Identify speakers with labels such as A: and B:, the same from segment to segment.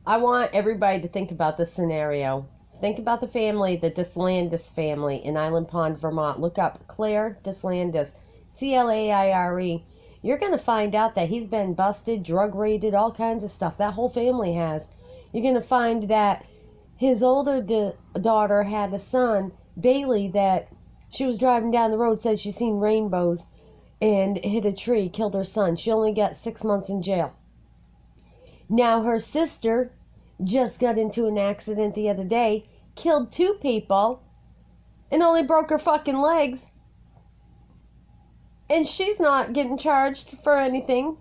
A: I want everybody to think about this scenario. Think about the family, the Deslandes family in Island Pond, Vermont. Look up Claire Deslandes, Claire. You're going to find out that he's been busted, drug raided, all kinds of stuff. That whole family has. You're going to find that his older daughter had a son, Bailey, that she was driving down the road, said she seen rainbows and hit a tree, killed her son. She only got 6 months in jail. Now her sister just got into an accident the other day, killed 2 people, and only broke her fucking legs. And she's not getting charged for anything.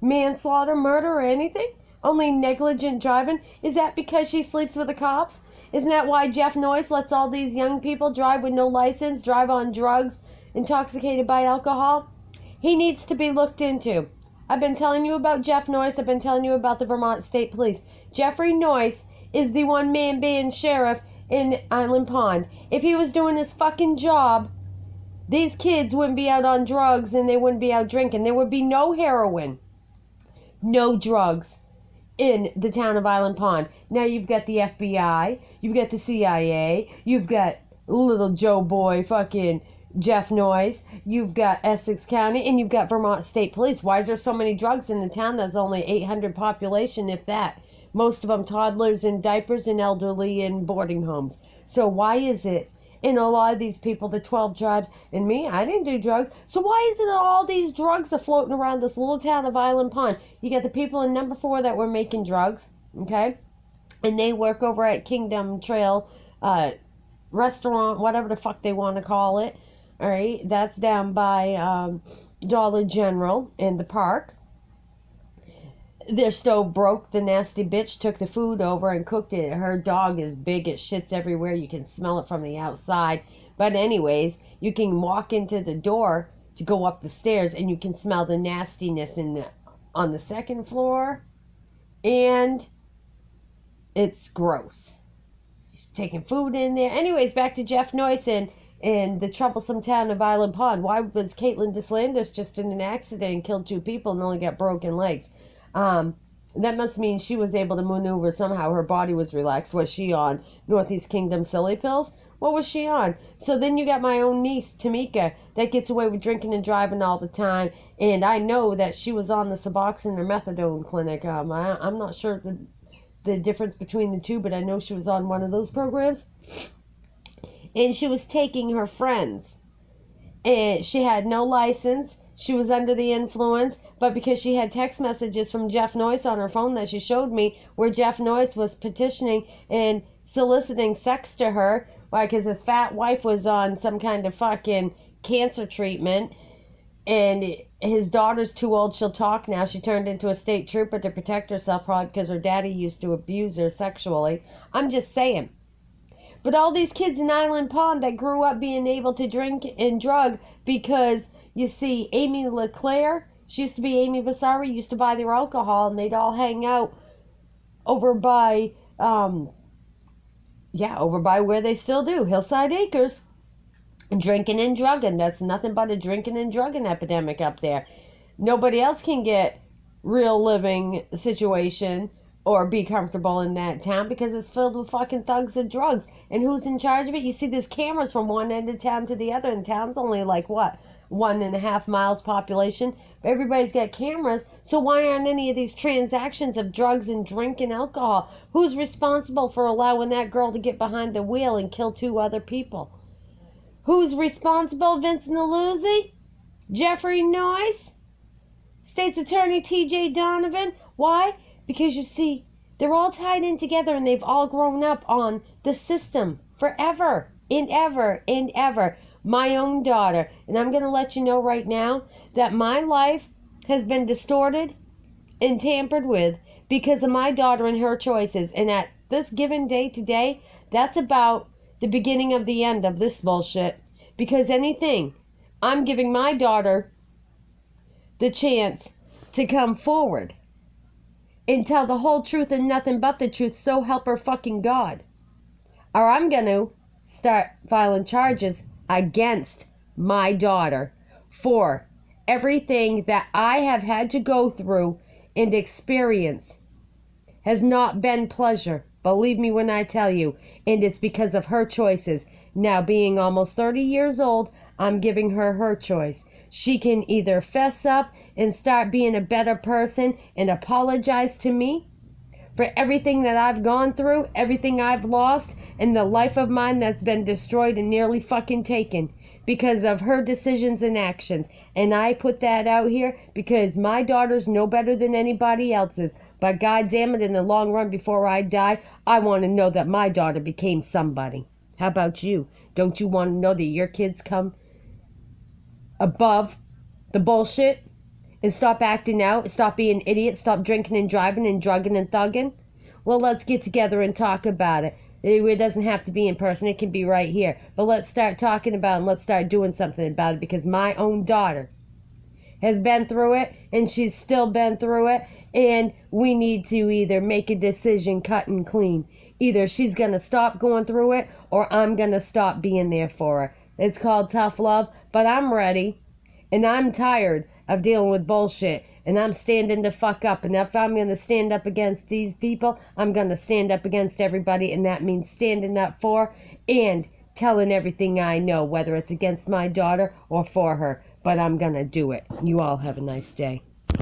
A: Manslaughter, murder, or anything. Only negligent driving. Is that because she sleeps with the cops? Isn't that why Jeff Noyce lets all these young people drive with no license, drive on drugs, intoxicated by alcohol? He needs to be looked into. I've been telling you about Jeff Noyce. I've been telling you about the Vermont State Police. Jeffrey Noyce is the one-man band sheriff in Island Pond. If he was doing his fucking job, these kids wouldn't be out on drugs and they wouldn't be out drinking. There would be no heroin, no drugs in the town of Island Pond. Now you've got the FBI, you've got the CIA, you've got little Joe Boy fucking Jeff Noyce, you've got Essex County, and you've got Vermont State Police. Why is there so many drugs in the town? There's only 800 population, if that. Most of them toddlers in diapers and elderly in boarding homes. So why is it in a lot of these people, the 12 tribes, and me, I didn't do drugs. So why is it all these drugs are floating around this little town of Island Pond? You got the people in number 4 that were making drugs, okay? And they work over at Kingdom Trail restaurant, whatever the fuck they want to call it. All right, that's down by Dollar General in the park. Their stove broke. The nasty bitch took the food over and cooked it. Her dog is big. It shits everywhere. You can smell it from the outside. But anyways, you can walk into the door to go up the stairs and you can smell the nastiness on the second floor. And it's gross. She's taking food in there. Anyways, back to Jeff Noyce and the troublesome town of Island Pond. Why was Katelyn Deslandes just in an accident and killed 2 people and only got broken legs? That must mean she was able to maneuver somehow. Her body was relaxed. Was she on Northeast Kingdom silly pills? What was she on? So then you got my own niece, Tamika, that gets away with drinking and driving all the time. And I know that she was on the Suboxone or Methadone clinic. I'm not sure the difference between the two, but I know she was on one of those programs. And she was taking her friends. And she had no license. She was under the influence, but because she had text messages from Jeff Noyce on her phone that she showed me, where Jeff Noyce was petitioning and soliciting sex to her, why? Because his fat wife was on some kind of fucking cancer treatment, and his daughter's too old. She'll talk now. She turned into a state trooper to protect herself, probably because her daddy used to abuse her sexually. I'm just saying. But all these kids in Island Pond that grew up being able to drink and drug because, you see, Amy LeClaire, she used to be Amy Vasari, used to buy their alcohol, and they'd all hang out over by, over by where they still do, Hillside Acres, drinking and drugging. That's nothing but a drinking and drugging epidemic up there. Nobody else can get real living situation or be comfortable in that town because it's filled with fucking thugs and drugs. And who's in charge of it? You see, there's cameras from one end of town to the other, and town's only like, what, 1.5 miles population? Everybody's got cameras, so why aren't any of these transactions of drugs and drink and alcohol? Who's responsible for allowing that girl to get behind the wheel and kill 2 other people? Who's responsible? Vincent Aluzzi? Jeffrey Noyce? State's Attorney T.J. Donovan? Why? Because you see, they're all tied in together and they've all grown up on the system forever and ever and ever. My own daughter, and I'm going to let you know right now that my life has been distorted and tampered with because of my daughter and her choices. And at this given day today, that's about the beginning of the end of this bullshit. Because anything, I'm giving my daughter the chance to come forward and tell the whole truth and nothing but the truth, so help her fucking God. Or I'm going to start filing charges against my daughter for everything that I have had to go through and experience has not been pleasure. Believe me when I tell you. And it's because of her choices. Now, being almost 30 years old, I'm giving her her choice. She can either fess up and start being a better person and apologize to me for everything that I've gone through, everything I've lost, and the life of mine that's been destroyed and nearly fucking taken because of her decisions and actions. And I put that out here because my daughter's no better than anybody else's. But God damn it, in the long run, before I die, I want to know that my daughter became somebody. How about you? Don't you want to know that your kids come above the bullshit? And stop acting out, stop being idiots, stop drinking and driving and drugging and thugging? Well, let's get together and talk about it. It doesn't have to be in person, it can be right here. But let's start talking about it and let's start doing something about it because my own daughter has been through it and she's still been through it. And we need to either make a decision cut and clean. Either she's going to stop going through it or I'm going to stop being there for her. It's called tough love, but I'm ready. And I'm tired of dealing with bullshit. And I'm standing the fuck up. And if I'm going to stand up against these people, I'm going to stand up against everybody. And that means standing up for and telling everything I know, whether it's against my daughter or for her. But I'm going to do it. You all have a nice day.